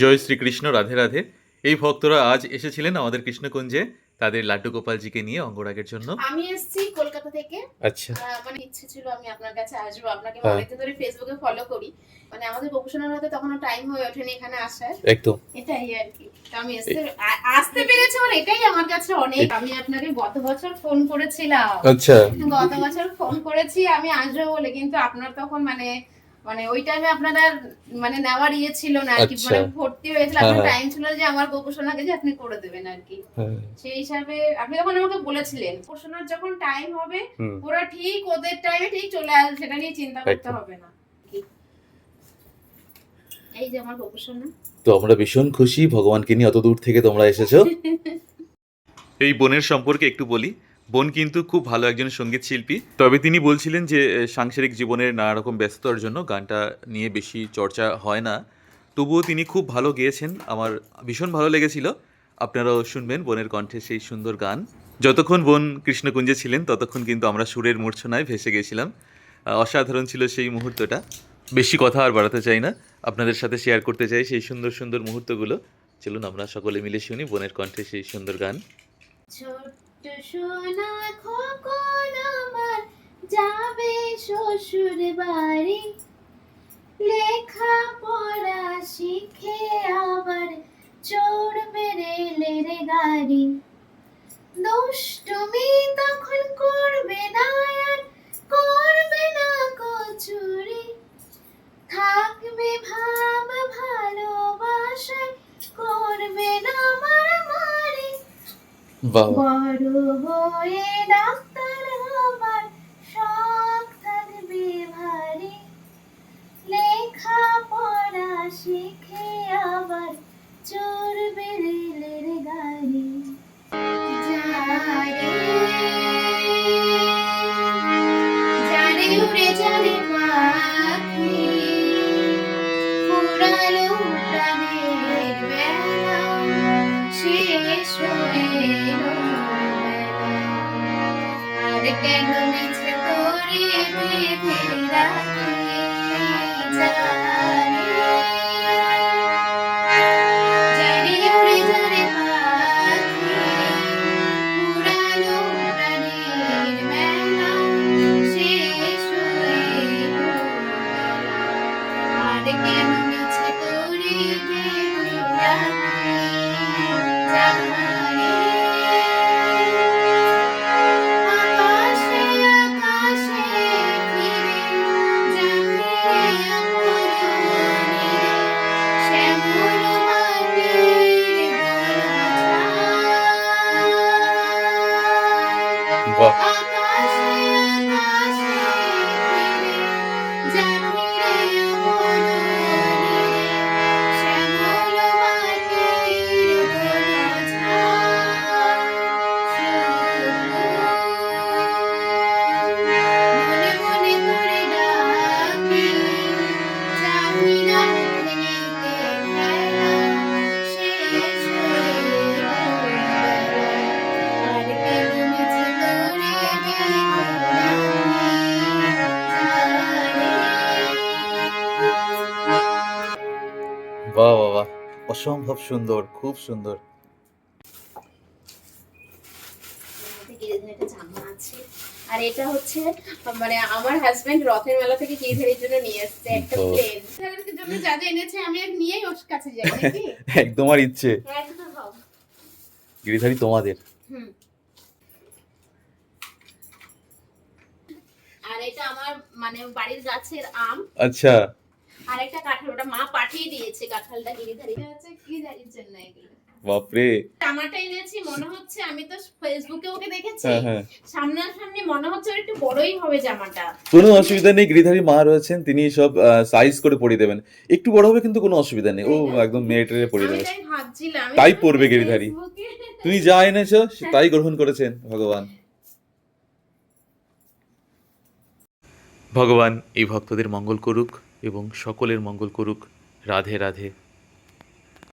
জয় শ্রীকৃষ্ণ, রাধে রাধে। এই ভক্তরা আজ এসেছিলেন আমাদের কৃষ্ণকুঞ্জে তাদের লাড্ডু গোপালজিকে নিয়ে অঙ্গরাগের জন্য। আমি এসেছি কলকাতা থেকে। আচ্ছা। মানে ইচ্ছে ছিল আমি আপনার কাছে আসবো, আপনাকে হ্যাঁ। অনেকদিন ধরে ফেসবুকে ফলো করি। মানে আমাদের প্রফেশনাল হতে তখনও টাইম হয়ে ওঠেনি এখানে আসার। একদম। এটাই আর কি। তো আমি আসতে পেরেছি, আর এটাই আমার কাছে অনেক। আমি আপনাকে গত বছর ফোন করেছিলাম। আচ্ছা। গত বছর ফোন করেছি আমি আসবো বলে, কিন্তু আপনার তখন মানে মানে ওই টাইমে আপনারা মানে নেওয়ার ইয়ে ছিল না আর কি, আচ্ছা। মানে ভর্তি হয়েছিল, হ্যাঁ, আপনার হ্যাঁ। টাইম ছিল যে আমার গোপোষণাকে যে আপনি করে দেবেন আর কি। হ্যাঁ। সেই হিসাবে আপনি তখন আমাকে বলেছিলেন গোপোষণার যখন টাইম হবে হুম। ওরা ঠিক ওদের টাইমে ঠিক চলে আসবে, সেটা নিয়ে চিন্তা করতে একদম। হবে না। এই যে আমার গোপোষণা। তো আমরা ভীষণ খুশি ভগবানকে নিয়ে অত দূর থেকে তোমরা এসেছো। এই বোনের সম্পর্কে একটু বলি। বোন কিন্তু খুব ভালো একজন সঙ্গীত শিল্পী। তবে তিনি বলছিলেন যে সাংসারিক জীবনের নানা রকম ব্যস্ততার জন্য গানটা নিয়ে বেশি চর্চা হয় না। তবুও তিনি খুব ভালো গেয়েছেন। আমার ভীষণ ভালো লেগেছিল। আপনারাও শুনবেন বোনের কণ্ঠে সেই সুন্দর গান। যতক্ষণ বোন কৃষ্ণকুঞ্জে ছিলেন ততক্ষণ কিন্তু আমরা সুরের মূর্ছনায় ভেসে গিয়েছিলাম। অসাধারণ ছিল সেই মুহূর্তটা। বেশি কথা আর বাড়াতে চাই না। আপনাদের সাথে শেয়ার করতে চাই সেই সুন্দর সুন্দর মুহূর্তগুলো। চলুন আমরা সকলে মিলে শুনি বোনের কণ্ঠে সেই সুন্দর গান। ছোট্ট সোনা খোকন আমার যাবে শ্বশুর বাড়ি, লেখা পড়া শিখে আবার চড়বে রেলের গাড়ি। দুষ্টুমি তখন করবে না আর করবে না কচুরি, থাকবে ভাব ভালোবাসায় করবে না মারামারি। বড় হয়ে ডাক্তার হবার শখ থাকবে ভারী, লেখা পড়া শিখে আবার চড়বে রেলের গাড়ি। যারে উড়ে যারে পাখি, ফুরালো প্রাণের বেলা, শেষ হয়ে এলো বেলা। আর কেন মিছে করে বেঁধে রাখি জানি। যারে উড়ে যারে পাখি, ফুরালো প্রাণের বেলা, শেষ হয়ে এলো বেলা। আর কেন মিছে করে বেঁধে রাখি জানি। আকাশে আকাশে ফিরে যাবে অপরাহ্নে, শ্যামল মাটির গোলছায়। বাহ! আকাশে আকাশে ফিরে যাবে অপরাহ্নে, শ্যামল মাটির গোলছায়। মনে মনে করে ডাকি, যাবি না খেলিতে খেলা, শেষ হয়ে এলো বেলা। আর কেন মিছে করে বেঁধে রাখি জানি। বাহ! বাহ! বাহ! অসম্ভব সুন্দর, খুব সুন্দর। একটা জামা আছে, আর এটা হচ্ছে মানে আমার হাজবেন্ড রথের মেলা থেকে গিরিধারীর জন্য নিয়ে এসেছে একটা ও। প্লেন। গিরিধারীর জন্য যা যা এনেছে আমি আর নিয়েই ওর কাছে যাই নাকি। একদম আর ইচ্ছে। একদম। গিরিধারী তোমাদের। হুম। আর এটা আমার মানে বাড়ির গাছের আম। আচ্ছা। আর একটা কাঁঠাল, ওটা মা পাঠিয়ে দিয়েছে কাঁঠালটা গিরিধারী। এটা হচ্ছে গিরিধারীর জন্য এগুলো। বাপরে! জামাটা এনেছি, মনে হচ্ছে আমি তো ফেসবুকে ওকে দেখেছি, হ্যাঁ, হ্যাঁ। সামনাসামনি মনে হচ্ছে ওর একটু বড়ই হবে জামাটা। কোনো অসুবিধা নেই, গিরিধারী মা রয়েছেন, তিনি সব সাইজ করে পরিয়ে দেবেন। একটু বড় হবে কিন্তু কোনো অসুবিধা নেই। ও একদম মেরে টেরে পরিয়ে আমি দেবে। তাই ভাবছিলাম তাই পড়বে গিরিধারী। ফেসবুকে। তুমি যা এনেছো তাই গ্রহণ করেছেন ভগবান। ভগবান এই ভক্তদের মঙ্গল করুক এবং সকলের মঙ্গল করুক। রাধে রাধে।